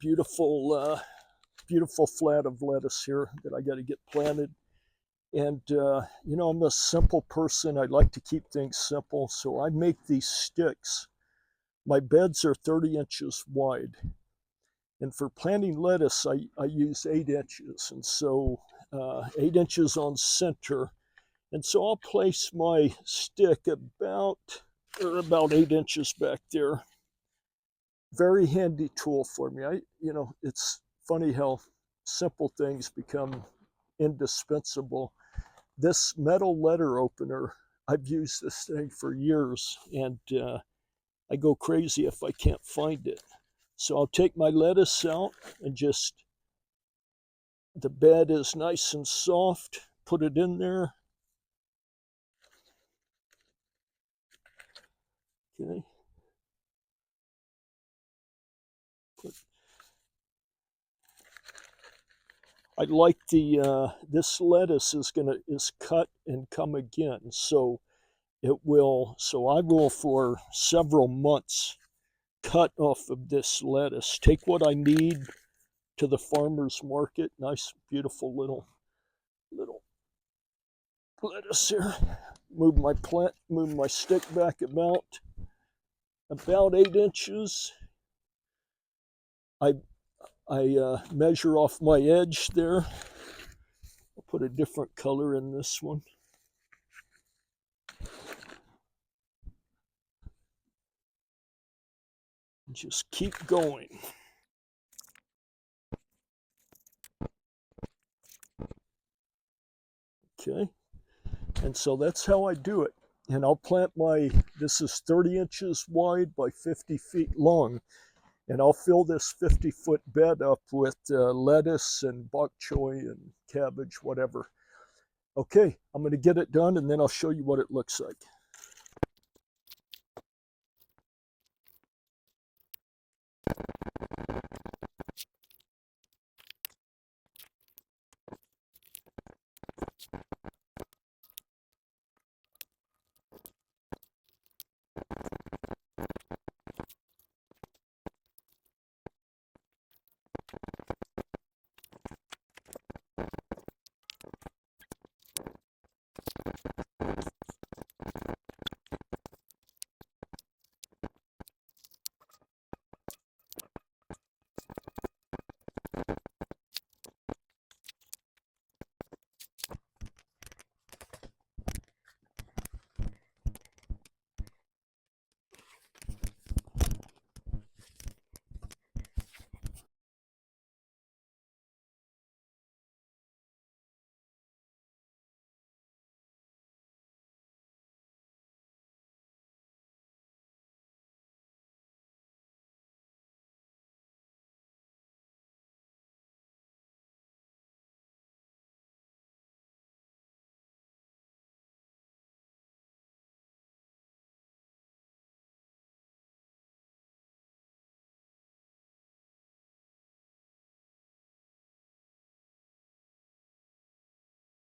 beautiful flat of lettuce here that I got to get planted. And, I'm a simple person. I like to keep things simple. So I make these sticks. My beds are 30 inches wide. And for planting lettuce, I use 8 inches. And so 8 inches on center. And so I'll place my stick about 8 inches back there. Very handy tool for me. It's funny how simple things become indispensable. This metal letter opener, I've used this thing for years, and I go crazy if I can't find it. So I'll take my lettuce out and the bed is nice and soft, put it in there. Okay. I like this lettuce is cut and come again, so I will for several months cut off of this lettuce, take what I need to the farmer's market. Nice, beautiful little lettuce here. Move my stick back about 8 inches. I measure off my edge there. I'll put a different color in this one. Just keep going. Okay, and so that's how I do it. And I'll plant this is 30 inches wide by 50 feet long. And I'll fill this 50-foot bed up with lettuce and bok choy and cabbage, whatever. Okay, I'm going to get it done and then I'll show you what it looks like.